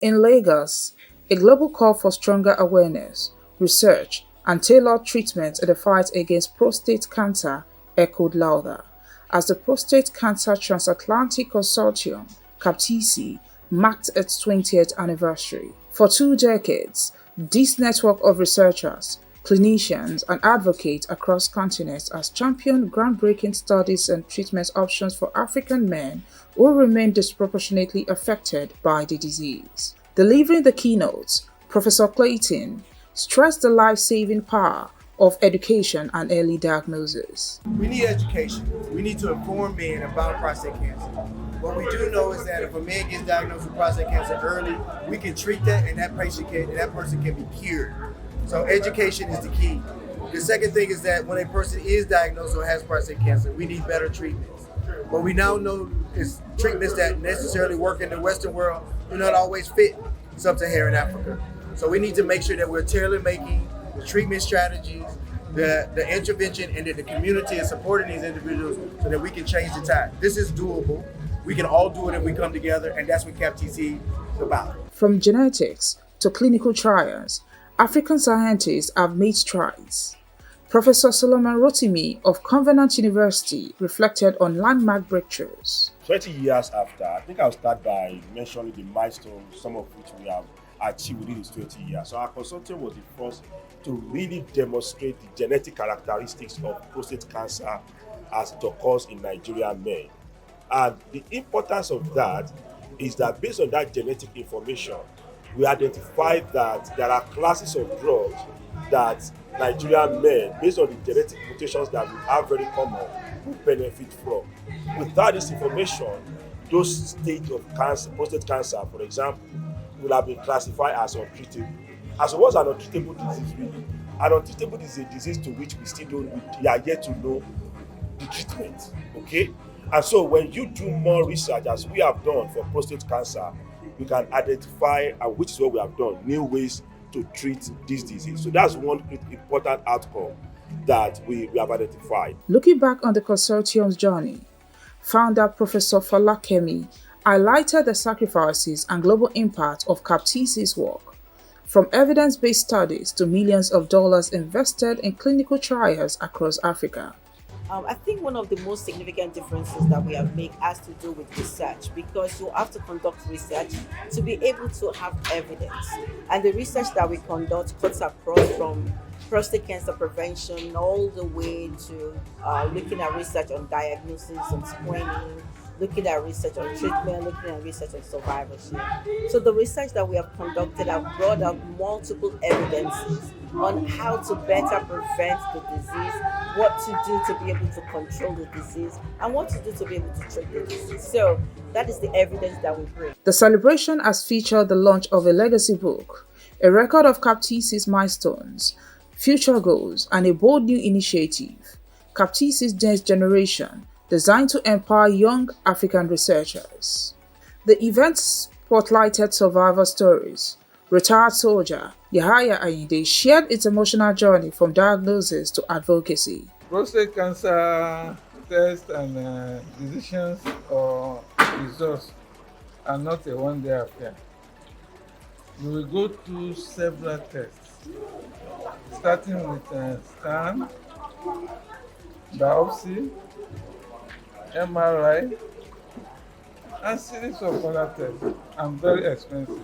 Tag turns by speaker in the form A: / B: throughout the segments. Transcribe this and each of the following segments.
A: In Lagos, a global call for stronger awareness, research, and tailored treatment in the fight against prostate cancer echoed louder as the Prostate Cancer Transatlantic Consortium (CapTC) marked its 20th anniversary. For 2 decades, this network of researchers, clinicians, and advocates across continents has championed groundbreaking studies and treatment options for African men who remain disproportionately affected by the disease. Delivering the keynote, Professor Clayton stressed the life-saving power of education and early diagnosis.
B: We need education. We need to inform men about prostate cancer. What we do know is that if a man gets diagnosed with prostate cancer early, we can treat that and that person can be cured. So education is the key. The second thing is that when a person is diagnosed or has prostate cancer, we need better treatments. What we now know is treatments that necessarily work in the Western world do not always fit sub-Saharan Africa. So we need to make sure that we're tailor-making the treatment strategies, the intervention, and that the community is supporting these individuals so that we can change the tide. This is doable. We can all do it if we come together, and that's what CapTC is about.
A: From genetics to clinical trials, African scientists have made strides. Professor Solomon Rotimi of Covenant University reflected on landmark breakthroughs.
C: 20 years after, I think I'll start by mentioning the milestones, some of which we have achieved within these 20 years. So our consortium was the first to really demonstrate the genetic characteristics of prostate cancer as it occurs in Nigerian men. And the importance of that is that based on that genetic information, we identified that there are classes of drugs that Nigerian men, based on the genetic mutations that we have very common, will benefit from. Without this information, those stages of cancer, prostate cancer, for example, will have been classified as untreatable. As what's an untreatable disease really? An untreatable disease is a disease to which we are yet to know the treatment. Okay? And so when you do more research, as we have done for prostate cancer, we can identify, and which is what we have done, new ways to treat this disease. So that's one important outcome that we have identified.
A: Looking back on the consortium's journey, founder Professor Falakemi highlighted the sacrifices and global impact of CapTC's work, from evidence-based studies to millions of dollars invested in clinical trials across Africa.
D: I think one of the most significant differences that we have made has to do with research, because you have to conduct research to be able to have evidence. And the research that we conduct cuts across from prostate cancer prevention all the way to looking at research on diagnosis and screening, looking at research on treatment, looking at research on survivorship. So the research that we have conducted have brought up multiple evidences on how to better prevent the disease, what to do to be able to control the disease, and what to do to be able to treat the disease. So that is the evidence that we bring.
A: The celebration has featured the launch of a legacy book, a record of CapTC's milestones, future goals, and a bold new initiative, CapTC's Next Generation, designed to empower young African researchers. The event spotlighted survivor stories. Retired soldier Yahaya Ayinde shared its emotional journey from diagnosis to advocacy.
E: Prostate cancer tests and decisions or results are not a one-day affair. You will go through several tests, starting with scan, biopsy, MRI, and series of other tests, and very expensive.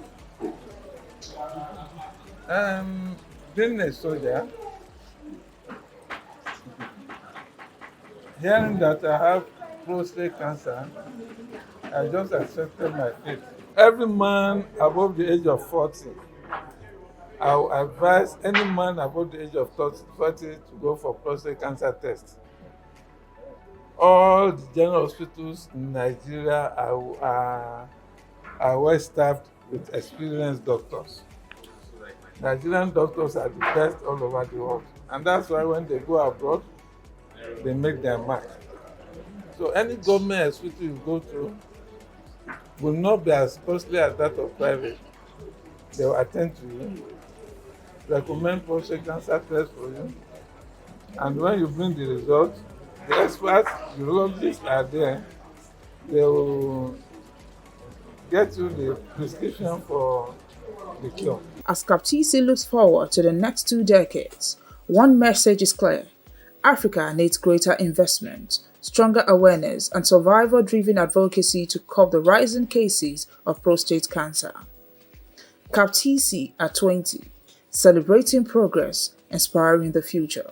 E: Being a soldier, hearing that I have prostate cancer, I just accepted my fate. Every man above the age of 40, I will advise any man above the age of 40 to go for prostate cancer test. All the general hospitals in Nigeria are well staffed with experienced doctors. Nigerian doctors are the best all over the world, and that's why when they go abroad, they make their mark. So any government hospital you go to will not be as costly as that of private. They will attend to you, recommend prostate cancer test for you, and when you bring the results, the experts, the urologists are there. They will get you the prescription for the cure.
A: As CapTC looks forward to the next 2 decades, one message is clear: Africa needs greater investment, stronger awareness, and survivor-driven advocacy to curb the rising cases of prostate cancer. CapTC at 20, celebrating progress, inspiring the future.